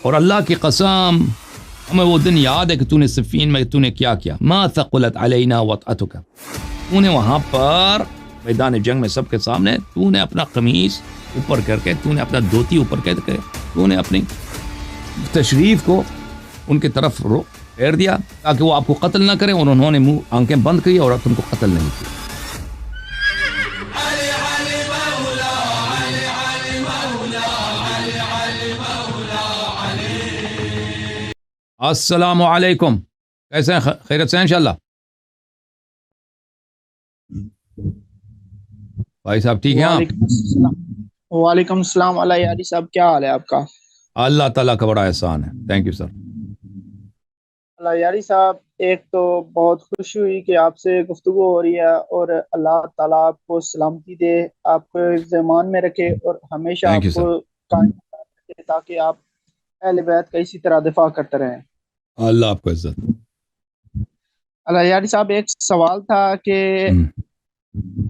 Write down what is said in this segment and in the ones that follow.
اور اللہ کی قسم ہمیں وہ دن یاد ہے کہ تو نے صفین میں تو نے کیا کیا. ما ثقلت علینا وطأتک، تو نے وہاں پر میدان جنگ میں سب کے سامنے تو نے اپنا قمیص اوپر کر کے، تو نے اپنا دھوتی اوپر کر کے، تو نے اپنی تشریف کو ان کی طرف پھیر دیا تاکہ وہ آپ کو قتل نہ کریں، اور انہوں نے منہ آنکھیں بند کی اور تم کو قتل نہیں کیا. السلام علیکم، کیسے ہیں؟ خیریت سے ہیں انشاءاللہ؟ بھائی صاحب ٹھیک ہیں آپ؟ وعلیکم السلام علیہ یاری صاحب، کیا حال ہے آپ کا؟ اللہ تعالیٰ کا بڑا احسان ہے. Thank you sir. اللہ یاری صاحب، ایک تو بہت خوشی ہوئی کہ آپ سے گفتگو ہو رہی ہے، اور اللہ تعالیٰ آپ کو سلامتی دے، آپ کو زمان میں رکھے اور ہمیشہ تھینک یو آپ سر. کو قائم رکھے تاکہ آپ اہل بیت کا اسی طرح دفاع کرتے رہیں. اللہ آپ کو عزت. اللہ یاری صاحب، ایک سوال تھا کہ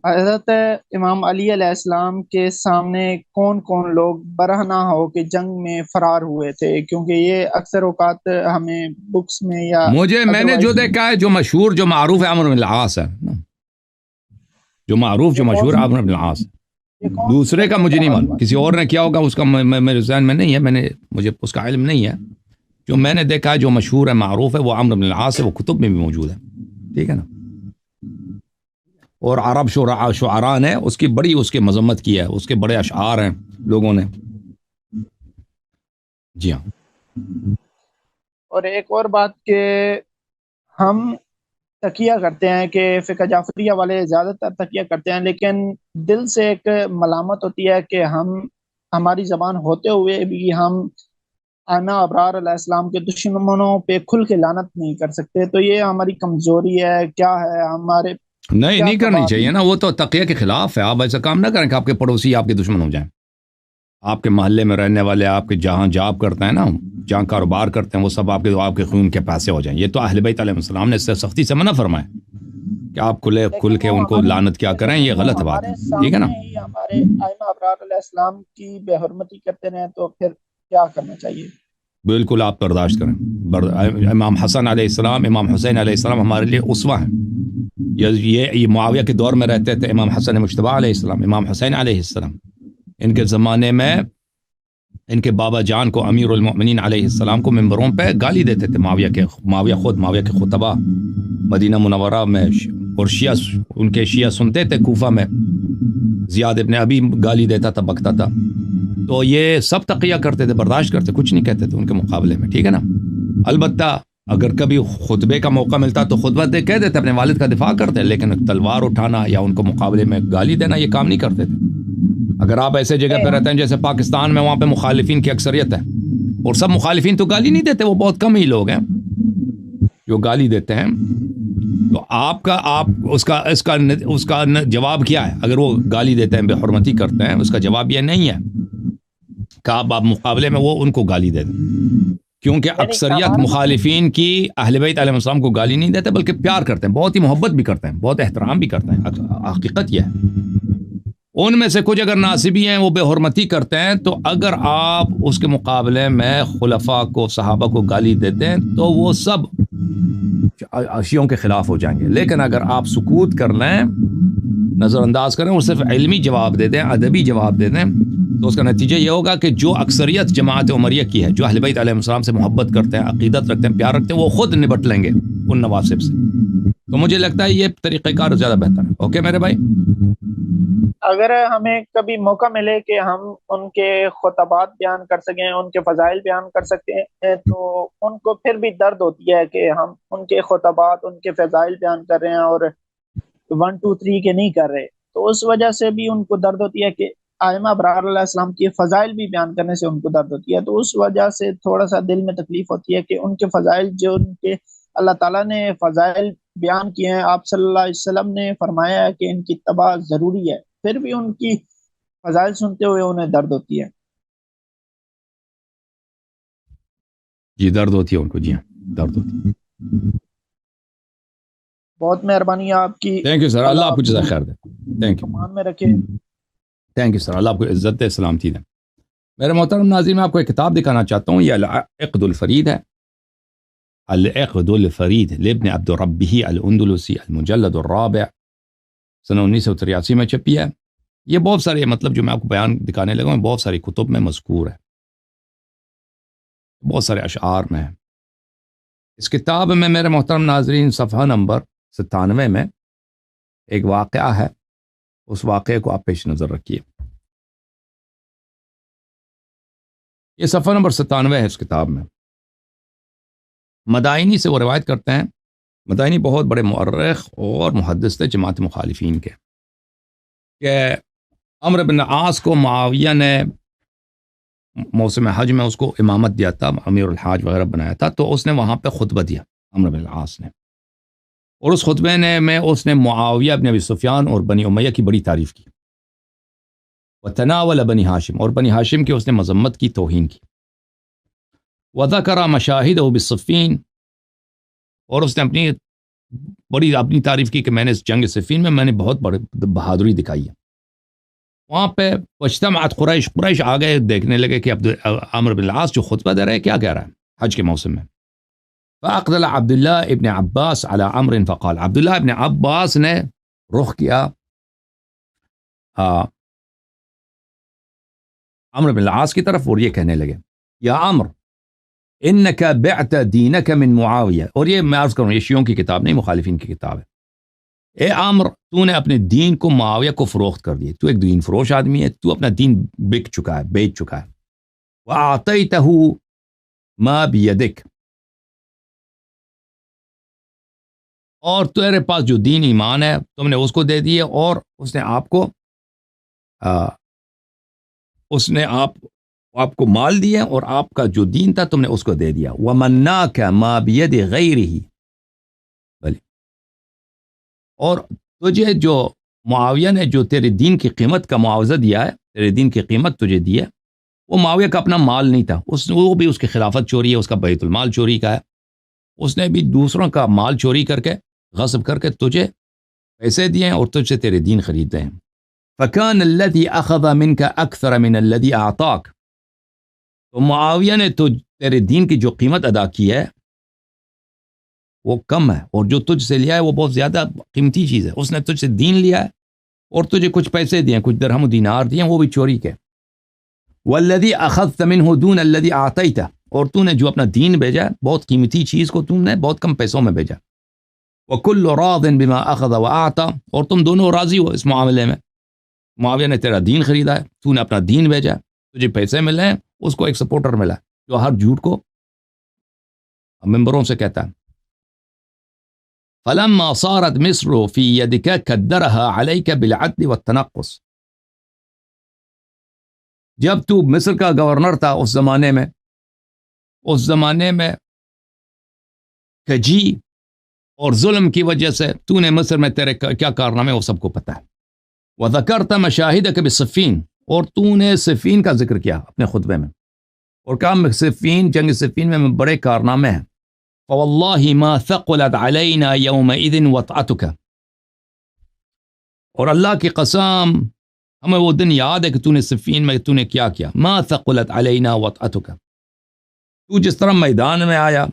حضرت امام علی علیہ السلام کے سامنے کون کون لوگ برہنہ ہو کے جنگ میں فرار ہوئے تھے؟ کیونکہ یہ اکثر اوقات ہمیں بکس میں یا میں نے جو دیکھا ہے، جو مشہور جو معروف ہے عمرو بن العاص ہے، جو معروف جو مشہور عمرو بن العاص ہے. دوسرے کا مجھے نہیں معلوم، کسی اور نے کیا ہوگا اس کا میرے ذہن میں نہیں ہے، مجھے اس کا علم نہیں ہے. جو میں نے دیکھا ہے جو مشہور ہے معروف ہے وہ عمرو بن العاص ہے، وہ کتب میں بھی موجود ہے. ٹھیک ہے نا؟ اور عرب شعراء نے اس کی بڑی اس کی مذمت کی ہے، اس کے بڑے اشعار ہیں لوگوں نے. جی ہاں. اور ایک اور بات کہ ہم تقیہ کرتے ہیں کہ فقہ جعفریہ والے زیادہ تر تقیہ کرتے ہیں، لیکن دل سے ایک ملامت ہوتی ہے کہ ہماری زبان ہوتے ہوئے بھی ہم ائمہ ابرار علیہ السلام کے دشمنوں پہ کھل کے لعنت نہیں کر سکتے. تو یہ ہماری کمزوری ہے کیا ہے؟ ہمارے نہیں کرنی چاہیے نا، وہ تو تقیہ کے خلاف ہے. آپ ایسا کام نہ کریں کہ آپ کے پڑوسی آپ کے دشمن ہو جائیں. آپ کے محلے میں رہنے والے، آپ کے جہاں جاب کرتے ہیں نا، جہاں کاروبار کرتے ہیں، وہ سب آپ کے خون کے پیسے ہو جائیں. یہ تو اہل بیت علیہ السلام نے اس سے سختی سے منع فرمایا کہ آپ کھل کے ان کو لعنت کیا کریں. یہ غلط بات ہے. ٹھیک ہے نا؟ ہمارے ائمہ ابرار علیہ السلام کی بے حرمتی کرتے رہیں تو پھر کیا کرنا چاہیے؟ بالکل آپ برداشت کریں. امام حسن علیہ السلام، امام حسین علیہ السلام ہمارے لیے اسوہ ہیں. یہ معاویہ کے دور میں رہتے تھے. امام حسن مجتبی علیہ السلام، امام حسین علیہ السلام، ان کے زمانے میں ان کے بابا جان کو امیر المؤمنین علیہ السلام کو ممبروں پہ گالی دیتے تھے. معاویہ کے خطبہ مدینہ منورہ میں، اور ان کے شیعہ سنتے تھے کوفہ میں. زیاد ابن ابی گالی دیتا تھا، بکتا تھا. تو یہ سب تقیہ کرتے تھے، برداشت کرتے، کچھ نہیں کہتے تھے ان کے مقابلے میں. ٹھیک ہے نا؟ البتہ اگر کبھی خطبے کا موقع ملتا تو خطبہ دے کہہ دیتے، اپنے والد کا دفاع کرتے، لیکن تلوار اٹھانا یا ان کو مقابلے میں گالی دینا یہ کام نہیں کرتے تھے. اگر آپ ایسے جگہ پہ رہتے ہیں جیسے پاکستان میں، وہاں پہ مخالفین کی اکثریت ہے، اور سب مخالفین تو گالی نہیں دیتے، وہ بہت کم ہی لوگ ہیں جو گالی دیتے ہیں. تو اس کا جواب کیا ہے؟ اگر وہ گالی دیتے ہیں، بے حرمتی کرتے ہیں، اس کا جواب یہ نہیں ہے کہ آپ مقابلے میں وہ ان کو گالی دے دیں، کیونکہ اکثریت مخالفین کی اہل بیت علیہ السلام کو گالی نہیں دیتے، بلکہ پیار کرتے ہیں، بہت ہی محبت بھی کرتے ہیں، بہت احترام بھی کرتے ہیں. حقیقت یہ ہے. ان میں سے کچھ اگر ناصبی ہیں، وہ بے حرمتی کرتے ہیں، تو اگر آپ اس کے مقابلے میں خلفاء کو، صحابہ کو گالی دیتے ہیں تو وہ سب شیعوں کے خلاف ہو جائیں گے. لیکن اگر آپ سکوت کر لیں، نظر انداز کریں اور صرف علمی جواب دے دیں، ادبی جواب دے دیں، تو اس کا نتیجہ یہ ہوگا کہ جو اکثریت جماعت عمریہ کی ہے، جو اہل بیت علیہ السلام سے محبت کرتے ہیں، عقیدت رکھتے ہیں، پیار رکھتے ہیں، وہ خود نبٹ لیں گے ان نواسب سے. تو مجھے لگتا ہے یہ طریقہ کار زیادہ بہتر ہے. اوکے میرے بھائی؟ اگر ہمیں کبھی موقع ملے کہ ہم ان کے خطبات بیان کر سکیں، ان کے فضائل بیان کر سکتے ہیں، تو ان کو پھر بھی درد ہوتی ہے کہ ہم ان کے خطبات، ان کے فضائل بیان کر رہے ہیں اور 1 2 3 کے نہیں کر رہے. تو اس وجہ سے بھی ان کو درد ہوتی ہے کہ ائمہ ابرار علیہ السلام کی فضائل بھی بیان کرنے سے ان کو درد ہوتی ہے. تو اس وجہ سے تھوڑا سا دل میں تکلیف ہوتی ہے کہ ان کے فضائل، جو ان کے اللہ تعالیٰ نے فضائل بیان کیے ہیں، آپ صلی اللہ علیہ وسلم نے فرمایا ہے کہ ان کی اتباع ضروری ہے، پھر بھی ان کی فضائل سنتے ہوئے انہیں درد ہوتی ہے. جی درد ہوتی ہے ان کو. جی ہاں درد ہوتی ہے. بہت مہربانی ہے آپ کی. Thank you sir. اللہ آپ کو جزائے خیر دے. Thank you. ایمان میں رکھے. Thank you sir. اللہ آپ کو عزت دے، سلامتی دے. میرے محترم ناظرین، میں آپ کو ایک کتاب دکھانا چاہتا ہوں، یہ العقد الفرید ہے، العقد الفرید لابن عبد ربہ الاندلسی، المجلد الرابع، سنہ 1983 میں چھپی ہے۔ یہ بہت سارے مطلب جو میں آپ کو بیان دکھانے لگا ہوں بہت ساری کتب میں مذکور ہے، بہت سارے اشعار میں ہے۔ اس کتاب میں میرے محترم ناظرین صفحہ نمبر 97 میں ایک واقعہ ہے، اس واقعے کو آپ پیش نظر رکھیے۔ یہ صفحہ نمبر 97 ہے اس کتاب میں۔ مدائنی سے وہ روایت کرتے ہیں، مدائنی بہت بڑے مؤرخ اور محدث تھے جماعت مخالفین کے، کہ عمرو بن عاص کو معاویہ نے موسم حج میں اس کو امامت دیا تھا، امیر الحاج وغیرہ بنایا تھا، تو اس نے وہاں پہ خطبہ دیا عمرو بن العاص نے، اور اس خطبے میں اس نے معاویہ بن ابی سفیان اور بنی امیہ کی بڑی تعریف کی، وتناول بنی ہاشم، اور بنی ہاشم کی اس نے مذمت کی، توہین کی، وذکر مشاہدہ بالصفین، اور اس نے اپنی تعریف کی کہ میں نے اس جنگ صفین میں نے بہت بڑی بہادری دکھائی ہے۔ وہاں پہ واجتمعت قریش آ گئے، دیکھنے لگے کہ عمرو بن العاص جو خطبہ دے رہا ہے کیا کہہ رہا ہے حج کے موسم میں۔ فاقبل عبداللہ ابن عباس علی عمرو فقال، عبداللہ ابن عباس نے رخ کیا عمرو بن العاص کی طرف، اور یہ کہنے لگے، یا عمرو انک بعت دینک من معاویہ، اور یہ میں عرض کروں یہ شیعوں کی کتاب نہیں، مخالفین کی کتاب ہے۔ اے عمرو، تو نے اپنے دین کو معاویہ کو فروخت کر دیا، تو ایک دین فروش آدمی ہے، تو اپنا دین بک چکا ہے، بیچ چکا ہے۔ وَأَعْطَيْتَهُ مَا بِيَدِكَ، اور تیرے پاس جو دین ایمان ہے تم نے اس کو دے دیے، اور اس نے آپ کو مال دیا، اور آپ کا جو دین تھا تم نے اس کو دے دیا۔ وَمَنَّاكَ مَا بِيَدِ غَيْرِهِ، اور تجھے جو معاویہ نے جو تیرے دین کی قیمت کا معاوضہ دیا ہے، تیرے دین کی قیمت تجھے دی ہے، وہ معاویہ کا اپنا مال نہیں تھا، وہ بھی اس کی خلافت چوری ہے، اس کا بیت المال چوری کا ہے، اس نے بھی دوسروں کا مال چوری کر کے غصب کر کے تجھے پیسے دیے ہیں اور تجھ سے تیرے دین خریدتے ہیں۔ فَكَانَ الَّذِي أَخَذَ مِنْكَ أَكْثَرَ مِنَ الَّذِي أَعْطَاكَ، تو معاویہ نے تیرے دین کی جو قیمت ادا کی ہے وہ کم ہے، اور جو تجھ سے لیا ہے وہ بہت زیادہ قیمتی چیز ہے۔ اس نے تجھ سے دین لیا ہے اور تجھے کچھ پیسے دیے، کچھ درہم و دینار دیے، وہ بھی چوری کے۔ وَالَّذِي أَخَذْتَ مِنْهُ دُونَ الَّذِي أَعْطَيْتَ، اور تو نے جو اپنا دین بھیجا بہت قیمتی چیز کو تم نے بہت کم پیسوں میں بھیجا۔ وَكُلُّ رَاضٍ بِمَا أَخَذَ وَأَعْطَى، اور تم دونوں راضی ہو اس معاملے میں، معاویہ نے تیرا دین خریدا ہے، تو نے اپنا دین بھیجا، تجھے پیسے ملے ہیں، اس کو ایک سپورٹر ملا جو ہر جھوٹ کو ممبروں سے کہتا ہے۔ فَلَمَّا صَارَتْ مِصْرُ فِي يَدِكَ كَدَّرَهَا عَلَيْكَ بِالْعَدْلِ وَالتَّنَقُّصِ، جب تو مصر کا گورنر تھا اس زمانے میں کجی اور ظلم کی وجہ سے تو نے مصر میں تیرے کیا کارنامے وہ سب کو پتہ ہے۔ وَذَكَرْتَ مَشَاهِدَكَ بِالصِّفِّينَ، اور تو نے صفین کا ذکر کیا اپنے خطبے میں، اور کہا صفین، جنگ صفین میں بڑے کارنامے ہیں۔ فَوَاللَّهِ مَا ثَقُلَتْ عَلَيْنَا يَوْمَئِذٍ وَطْعَتُكَ، اور اللہ کی قسم ہمیں وہ دن یاد ہے کہ تو نے صفین میں تو نے کیا کیا۔ مَا ثَقُلَتْ عَلَيْنَا وَطْعَتُكَ، تو جس طرح میدان میں آیا،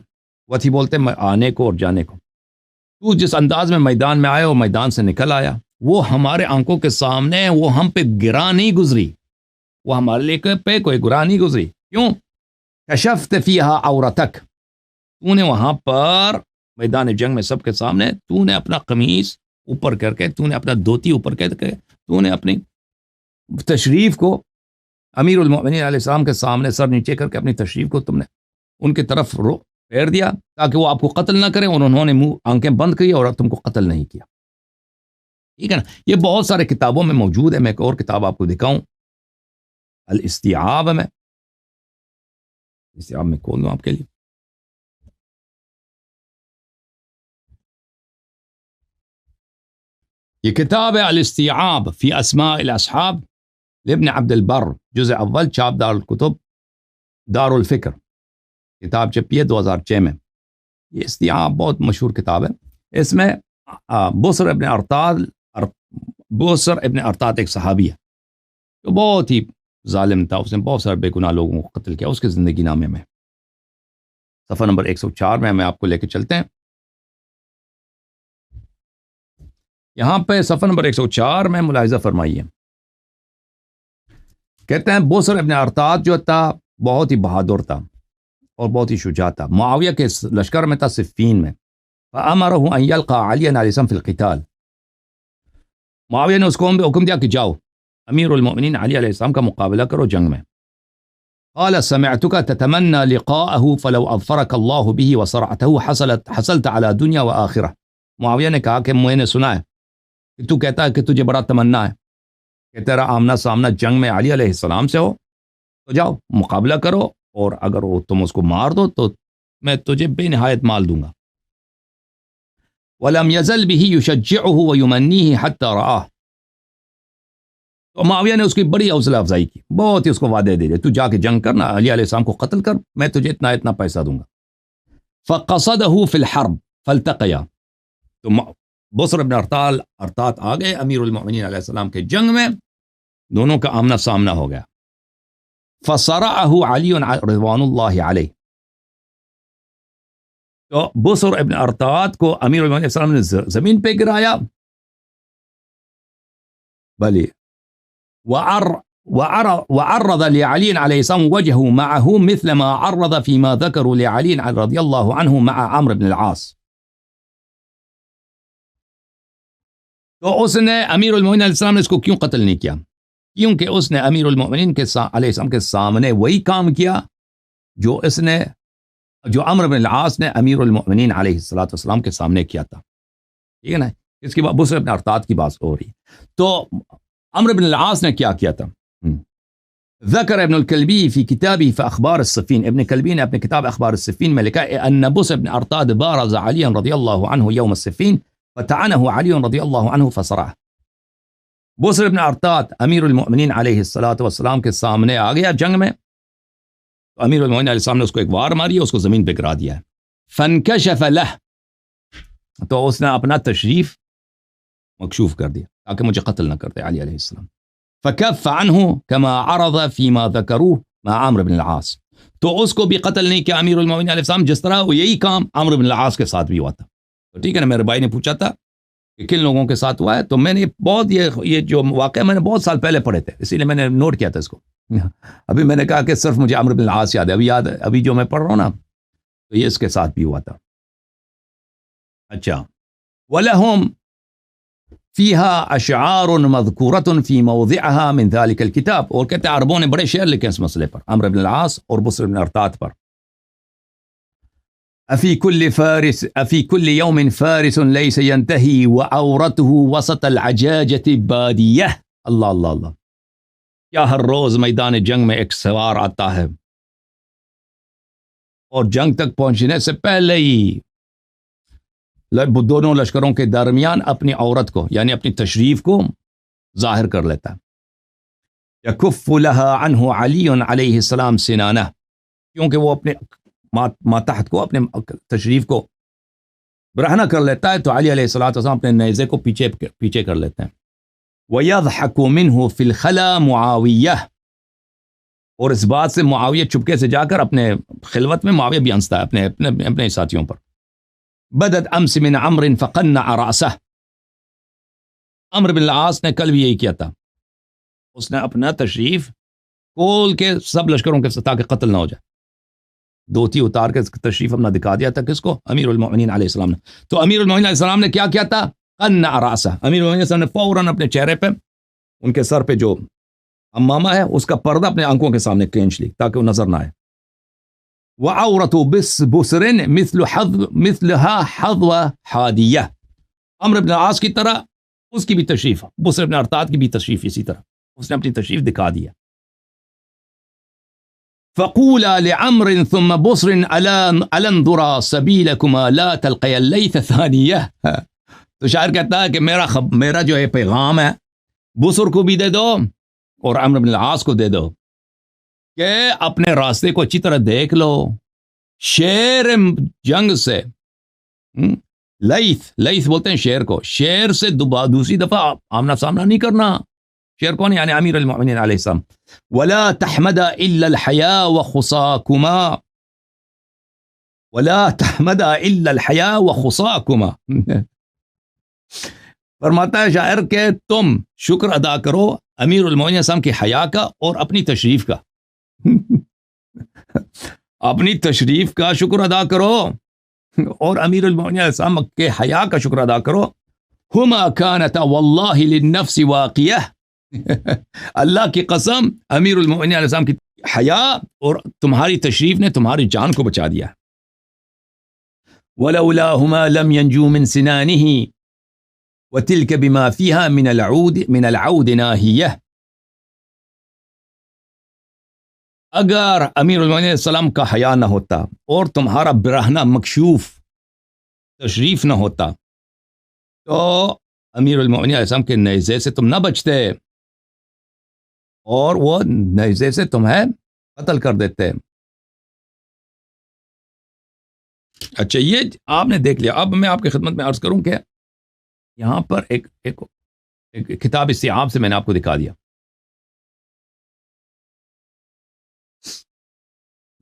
وطی بولتے آنے کو اور جانے کو، تو جس انداز میں میدان میں آیا اور میدان سے نکل آیا، وہ ہمارے آنکھوں کے سامنے وہ ہم پہ گراں نہیں گزری، وہ ہمارے لیے پہ کوئی گراں نہیں گزری۔ کیوں؟ کشفت فیہا عورتک، تو نے وہاں پر میدان جنگ میں سب کے سامنے تو نے اپنا قمیص اوپر کر کے، تو نے اپنا دھوتی اوپر کر کے، تو نے اپنی تشریف کو امیر المؤمنین علیہ السلام کے سامنے سر نیچے کر کے اپنی تشریف کو تم نے ان کی طرف پھیر دیا تاکہ وہ آپ کو قتل نہ کریں، اور انہوں نے منہ آنکھیں بند کی اور تم کو قتل نہیں کیا۔ ٹھیک ہے نا؟ یہ بہت سارے کتابوں میں موجود ہے، میں ایک اور کتاب آپ کو دکھاؤں، الاستیعاب میں، استیعاب میں کھول دوں آپ کے لیے۔ یہ کتاب ہے الاستیعاب فی اسماء الاصحاب لابن عبد البر، جزء اول، چاپ دار الکتب دار الفکر، کتاب چھپی ہے 2006 میں۔ یہ استیعاب بہت مشہور کتاب ہے۔ اس میں بصر ابن ارطاد ایک صحابی ہے جو بہت ہی ظالم تھا، اس نے بہت سارے بے گناہ لوگوں کو قتل کیا اس کے زندگی نامے میں. صفحہ نمبر 104 میں ہمیں آپ کو لے کے چلتے ہیں. یہاں پہ صفحہ نمبر 104 میں ملاحظہ فرمائیے. کہتے ہیں بصر ابن ارطاد جو تھا بہت ہی بہادر تھا اور بہت ہی شجاع تھا. معاویہ کے لشکر میں تھا صفین میں. فامرہ ان یلقى علی علیہ السلام فی القتال. معاویہ نے اس کو حکم دیا کہ جاؤ امیر المؤمنین علی علیہ السلام کا مقابلہ کرو جنگ میں. قال سمعتك تتمنى لقاءه فلو اظفرك الله به وصرعته حصلت على دنیا وآخرہ. معاویہ نے کہا کہ میں نے سنا ہے کہ تو کہتا ہے کہ تجھے بڑا تمنا ہے کہ تیرا آمنا سامنا جنگ میں علی علیہ السلام سے ہو، تو جاؤ مقابلہ کرو، اور اگر تم اس کو مار دو تو میں تجھے بے نہایت مال دوں گا. وَلَمْ يَزَلْ بِهِ يُشَجِّعُهُ وَيُمَنِّيهِ حَتَّى رَآهُ. تو معاویہ نے اس کی بڑی حوصلہ افزائی کی، بہت ہی اس کو وعدے دے دے، تو جا کے جنگ کرنا، علی علیہ السلام کو قتل کر، میں تجھے اتنا پیسہ دوں گا. فَقَصَدَهُ فِي الْحَرْبِ فَالْتَقَيَا. تو بصر ابن ارطاد آ گئے امیر المؤمنین علیہ السلام کے جنگ میں، دونوں کا آمنا سامنا ہو گیا. فَصَرَعَهُ عَلِيٌّ رضوان اللہ علیہ. تو بصر ابن ارطاد کو امیر المؤمنین علیہ السلام نے زمین پہ گرایا، بلی وعرض لعلی علیہ السلام وجهه معه مثل ما عرض فيما ذكروا لعلی رضی اللہ عنہ مع عمرو بن العاص. تو اس نے امیر المؤمنین علیہ السلام نے اس کو کیوں قتل نہیں کیا؟ کیونکہ اس نے امیر المؤمنین کے علیہ السلام کے سامنے وہی کام کیا جو عمرو بن العاص نے امیر المؤمنین علیہ السلام کے سامنے کیا تھا. ٹھیک ہے نا، اس کی بصر ابن ارطاد کی بات ہو رہی. تو عمرو بن العاص نے کیا کیا تھا؟ ذکر ابن الکلبی فی کتابی فاخبار الصفین. ابن کلبی نے اپنے کتاب اخبار الصفین میں لکھا ہے ان بصر ابن ارطاد بارز علی رضی اللہ عنہ یوم الصفین فتعنه علی رضی اللہ عنہ فصرعه. بصر ابن ارطاد امیر المؤمنین علیہ السلام کے سامنے آ گیا جنگ میں، تو امیر المؤمنین علیہ السلام نے اس کو ایک وار ماری، اس کو زمین پہ گرا دیا ہے. فانکشف له. تو اس نے اپنا تشریف مکشوف کر دیا تاکہ مجھے قتل نہ کرتے علی علیہ السلام. فکف عنہ کما عرض فیما ذکروه مع عمرو بن العاص. تو اس کو بھی قتل نہیں کیا امیر المؤمنین علیہ السلام، جس طرح وہ یہی کام عمرو بن العاص کے ساتھ بھی ہوا تھا. تو ٹھیک ہے نا، میرے بھائی نے پوچھا تھا کہ کن لوگوں کے ساتھ ہوا ہے، تو میں نے بہت یہ جو واقعہ میں نے بہت سال پہلے پڑھے تھے، اسی لیے میں نے نوٹ کیا تھا اس کو. ابھی میں نے کہا کہ صرف مجھے عمرو بن العاص یاد ہے، ابھی جو میں پڑھ رہا ہوں نا تو یہ اس کے ساتھ بھی ہوا تھا. اچھا. وَلَهُمْ فِيهَا أَشْعَارٌ مَذْكُورَةٌ فِي مَوْضِعَهَا مِنْ ذَلِكَ الْكِتَابِ. اور کہتے ہیں عربوں نے بڑے شعر لکھے اس مسئلے پر، عمرو بن العاص اور بصر بن ارطاد پر. أفي كل يوم فارس ليس ينتهي وعورته وسط العجاجة بادية. اللہ اللہ اللہ. کیا ہر روز میدان جنگ میں ایک سوار آتا ہے اور جنگ تک پہنچنے سے پہلے ہی دونوں لشکروں کے درمیان اپنی عورت کو یعنی اپنی تشریف کو ظاہر کر لیتا ہے. یکف لها عنہ علی علیہ السلام سنانہ. کیونکہ وہ اپنے ماتحت کو اپنے تشریف کو برہنہ کر لیتا ہے، تو علی علیہ السلام اپنے نیزے کو پیچھے کر لیتے ہیں. وَيَضْحَكُ مِنْهُ فِي الْخَلَى مُعَاوِيَّةٌ. اور اس بات سے معاویہ چپکے سے جا کر اپنے خلوت میں معاویہ بھی ہنستا ہے اپنے ساتھیوں پر. بدت امس من عمر فقنع رأسه. عمرو بن العاص نے کل بھی یہی کیا تھا، اس نے اپنا تشریف کھول کے سب لشکروں کے تاکہ قتل نہ ہو جائے، دھوتی اتار کے تشریف اپنا دکھا دیا تھا. کس کو؟ امیر المؤمنین علیہ السلام نے. تو امیر المؤمنین علیہ السلام نے کیا کیا تھا؟ قنع رأسه. امیر المؤمنین علیہ السلام نے فوراً اپنے چہرے پہ، ان کے سر پہ جو امامہ ہے اس کا پردہ اپنے آنکھوں کے سامنے کھینچ لی تاکہ وہ نظر نہ آئے. وَعَوْرَةُ بِصْرٍ مِثْلُهَا حَظْوَ حَادِيَّةٍ. عمرو بن العاص کی طرح اس کی بھی تشریف، بصر بن ارطاد کی بھی تشریف اسی طرح اس نے اپنی تشریف دکھا دیا. فَقُولَا لِعَمْرٍ ثُمَّ بُصْرٍ أَلَا انظُرَا سَبِيلَكُمَا لَا تَلْقَيَا اللَّيْثَ ثَانِيَةً. تو شاعر کہتا ہے کہ میرا جو ہے پیغام ہے بصر کو بھی دے دو اور عمرو بن العاص کو دے دو کہ اپنے راستے کو اچھی طرح دیکھ لو. شیر جنگ سے لیث بولتے ہیں شیر کو، شیر سے دوسری دفعہ آمنا سامنا نہیں کرنا. شعر کون یعنی امیر المؤمنین علیہ السلام. ولا تحمد الا الحیا وخصاکما ولا تحمد الا الحیا وخصاکما. فرماتا ہے شاعر کہ تم شکر ادا کرو امیر المؤمنین السلام کی حیا کا اور اپنی تشریف کا. اپنی تشریف کا شکر ادا کرو اور امیر المؤمنین السلام کے حیا کا شکر ادا کرو. ہما کانتا واللہ للنفس واقیہ. اللہ کی قسم امیر المؤمنین علیہ السلام کی حیا اور تمہاری تشریف نے تمہاری جان کو بچا دیا. ولولاہما لم ینجو من سنانہ وتلک بما فیہا من العود ناہیہ. اگر امیر المؤمنین علیہ السلام کا حیا نہ ہوتا اور تمہارا برہنہ مکشوف تشریف نہ ہوتا تو امیر المؤمنین علیہ السلام کے نیزے سے تم نہ بچتے اور وہ نیزے سے تمہیں قتل کر دیتے. اچھا یہ آپ نے دیکھ لیا. اب میں آپ کی خدمت میں عرض کروں کہ یہاں پر ایک کتاب استیعاب سے میں نے آپ کو دکھا دیا.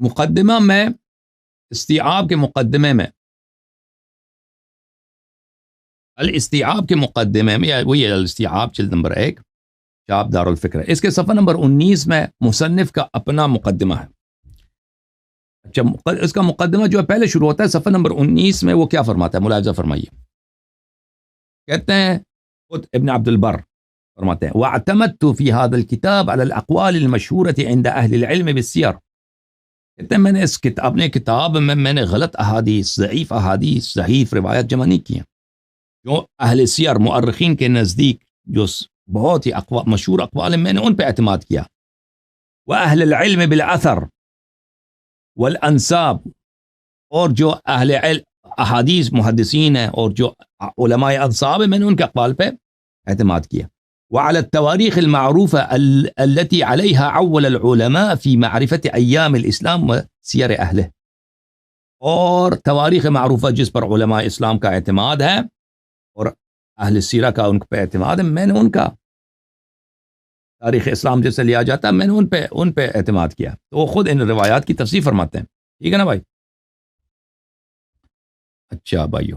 مقدمہ میں استیعاب کے مقدمے میں الاستیعاب کے مقدمے میں وہی الاستیعاب جلد نمبر 1 چاپ دار الفکر ہے. اس کے صفحہ نمبر 19 میں مصنف کا اپنا مقدمہ ہے. اچھا اس کا مقدمہ جو ہے پہلے شروع ہوتا ہے صفحہ نمبر 19 میں. وہ کیا فرماتا ہے ملاحظہ فرمائیے. کہتے ہیں خود ابن عبد البر فرماتے ہیں وَاعْتَمَدْتُ فِي هَذَا الْكِتَابِ عَلَى الْأَقْوَالِ الْمَشْهُورَةِ عِنْدَ أَهْلِ الْعِلْمِ بِالسِّيَرِ. کہتے ہیں میں نے اس اپنے کتاب میں نے غلط احادیث ضعیف احادیث ضعیف روایت جمع نہیں کی ہیں جو اہل سیر مؤرخین کے نزدیک جو بہت ہی مشہور اقوال ہیں میں نے ان پہ اعتماد کیا. وَأَهْلِ الْعِلْمِ بِالْأَثَرِ وَالْأَنْسَابِ اور جو اہل احادیث محدثین ہیں اور جو علماء انصاب ہیں میں نے ان کے اقوال پہ اعتماد کیا. وعلى التواريخ المعروفة التي عليها عول العلماء في معرفة أيام الإسلام وسير أهله. اور تواریخ معروفہ جس پر علماء اسلام کا اعتماد ہے اور اہل سیرہ کا ان پہ اعتماد ہے میں نے ان کا تاریخ اسلام جیسے لیا جاتا ہے میں نے ان پہ اعتماد کیا. تو وہ خود ان روایات کی تفسیر فرماتے ہیں. ٹھیک ہے نا بھائی. اچھا بھائیو